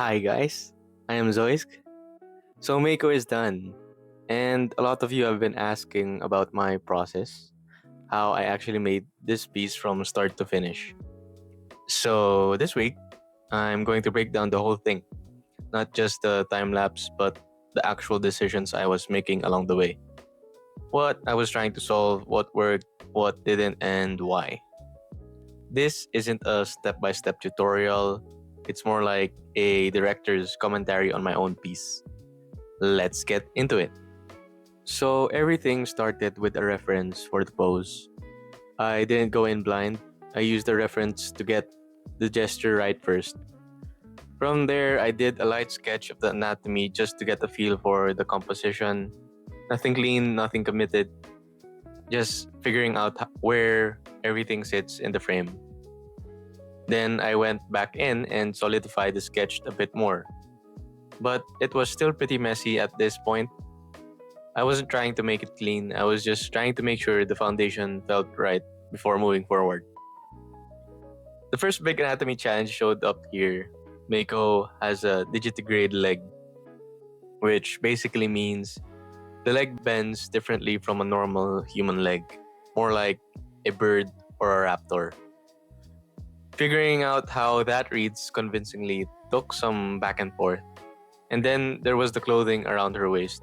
Hi guys, I am Zoisk. So Mako is done, and a lot of you have been asking about my process, how I actually made this piece from start to finish. So this week, I'm going to break down the whole thing, not just the time lapse, but the actual decisions I was making along the way. What I was trying to solve, what worked, what didn't, and why. This isn't a step by step tutorial, it's more like a director's commentary on my own piece. Let's get into it. So everything started with a reference for the pose. I didn't go in blind. I used the reference to get the gesture right first. From there, I did a light sketch of the anatomy just to get a feel for the composition. Nothing clean, nothing committed. Just figuring out where everything sits in the frame. Then I went back in and solidified the sketch a bit more. But it was still pretty messy at this point. I wasn't trying to make it clean, I was just trying to make sure the foundation felt right before moving forward. The first big anatomy challenge showed up here. Mako has a digitigrade leg, which basically means the leg bends differently from a normal human leg, more like a bird or a raptor. Figuring out how that reads convincingly took some back and forth. And then there was the clothing around her waist.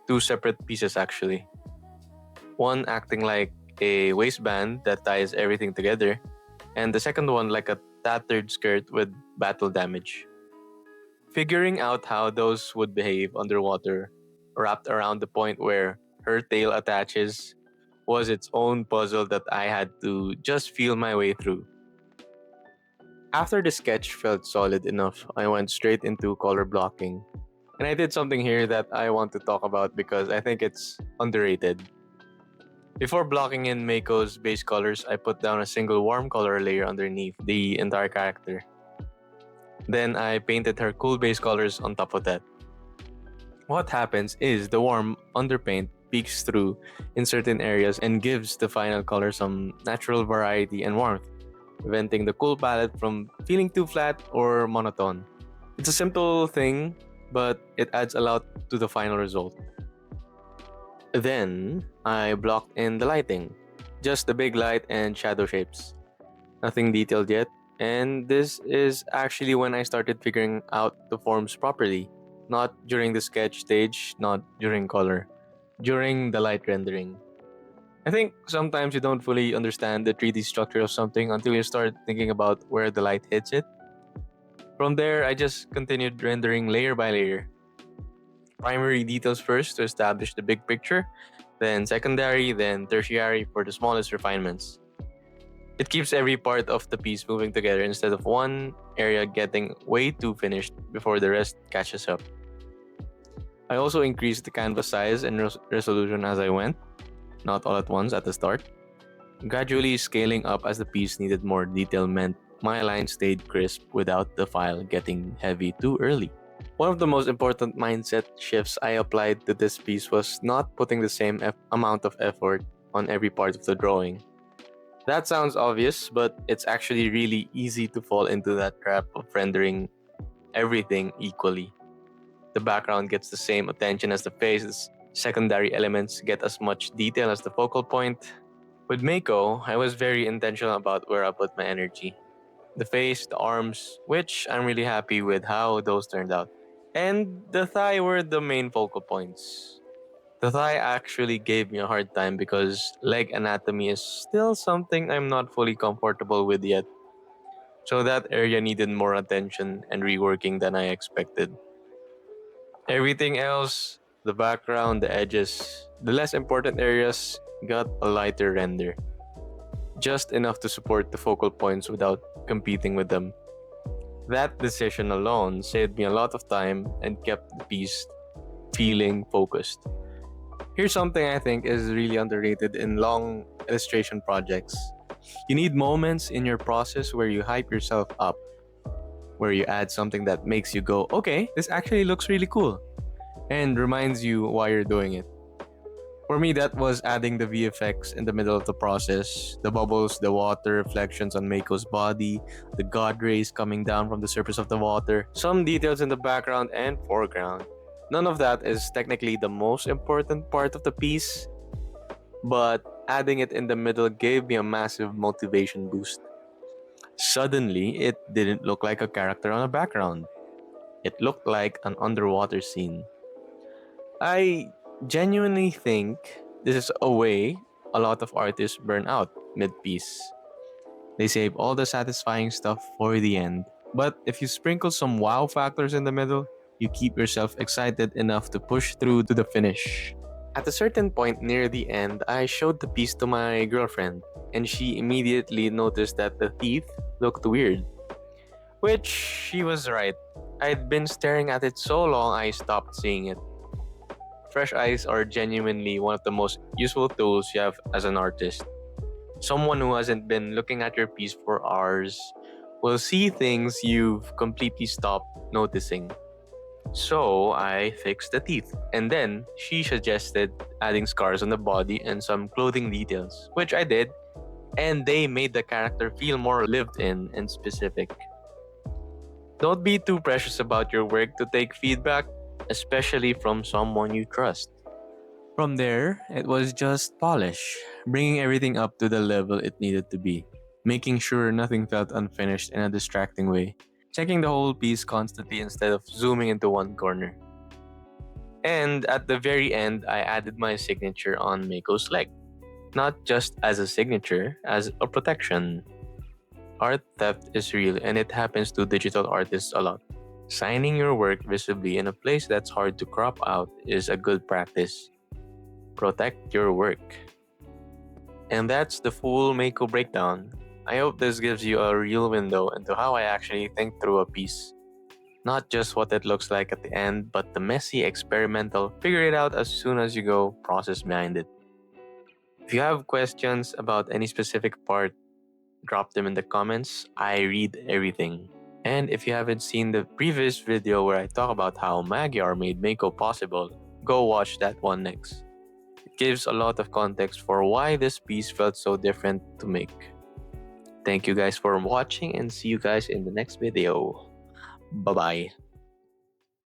Two separate pieces actually. One acting like a waistband that ties everything together, and the second one like a tattered skirt with battle damage. Figuring out how those would behave underwater, wrapped around the point where her tail attaches, was its own puzzle that I had to just feel my way through. After the sketch felt solid enough, I went straight into color blocking. And I did something here that I want to talk about because I think it's underrated. Before blocking in Mako's base colors, I put down a single warm color layer underneath the entire character. Then I painted her cool base colors on top of that. What happens is the warm underpaint peeks through in certain areas and gives the final color some natural variety and warmth, preventing the cool palette from feeling too flat or monotone. It's a simple thing, but it adds a lot to the final result. Then, I blocked in the lighting. Just the big light and shadow shapes. Nothing detailed yet, and this is actually when I started figuring out the forms properly. Not during the sketch stage, not during color. During the light rendering. I think sometimes you don't fully understand the 3D structure of something until you start thinking about where the light hits it. From there, I just continued rendering layer by layer. Primary details first to establish the big picture, then secondary, then tertiary for the smallest refinements. It keeps every part of the piece moving together instead of one area getting way too finished before the rest catches up. I also increased the canvas size and resolution as I went, not all at once at the start. Gradually scaling up as the piece needed more detail meant my lines stayed crisp without the file getting heavy too early. One of the most important mindset shifts I applied to this piece was not putting the same amount of effort on every part of the drawing. That sounds obvious, but it's actually really easy to fall into that trap of rendering everything equally. The background gets the same attention as the face, the secondary elements get as much detail as the focal point. With Mako, I was very intentional about where I put my energy. The face, the arms, which I'm really happy with how those turned out. And the thigh were the main focal points. The thigh actually gave me a hard time because leg anatomy is still something I'm not fully comfortable with yet. So that area needed more attention and reworking than I expected. Everything else, the background, the edges, the less important areas got a lighter render. Just enough to support the focal points without competing with them. That decision alone saved me a lot of time and kept the piece feeling focused. Here's something I think is really underrated in long illustration projects. You need moments in your process where you hype yourself up, where you add something that makes you go, okay, this actually looks really cool, and reminds you why you're doing it. For me, that was adding the VFX in the middle of the process. The bubbles, the water reflections on Mako's body, the god rays coming down from the surface of the water, some details in the background and foreground. None of that is technically the most important part of the piece, but adding it in the middle gave me a massive motivation boost. Suddenly, it didn't look like a character on a background. It looked like an underwater scene. I genuinely think this is a way a lot of artists burn out mid piece. They save all the satisfying stuff for the end. But if you sprinkle some wow factors in the middle, you keep yourself excited enough to push through to the finish. At a certain point near the end, I showed the piece to my girlfriend, and she immediately noticed that the teeth looked weird. Which she was right. I'd been staring at it so long I stopped seeing it. Fresh eyes are genuinely one of the most useful tools you have as an artist. Someone who hasn't been looking at your piece for hours will see things you've completely stopped noticing. So I fixed the teeth, and then she suggested adding scars on the body and some clothing details, which I did, and they made the character feel more lived in and specific. Don't be too precious about your work to take feedback, especially from someone you trust. From there, it was just polish, bringing everything up to the level it needed to be, making sure nothing felt unfinished in a distracting way, checking the whole piece constantly instead of zooming into one corner. And at the very end, I added my signature on Mako's leg, not just as a signature, as a protection. Art theft is real and it happens to digital artists a lot. Signing your work visibly in a place that's hard to crop out is a good practice. Protect your work. And that's the full Mako breakdown. I hope this gives you a real window into how I actually think through a piece. Not just what it looks like at the end, but the messy, experimental, figure it out as soon as you go process behind it. If you have questions about any specific part, drop them in the comments. I read everything. And if you haven't seen the previous video where I talk about how Magyar made Mako possible, go watch that one next. It gives a lot of context for why this piece felt so different to make. Thank you guys for watching and see you guys in the next video. Bye bye.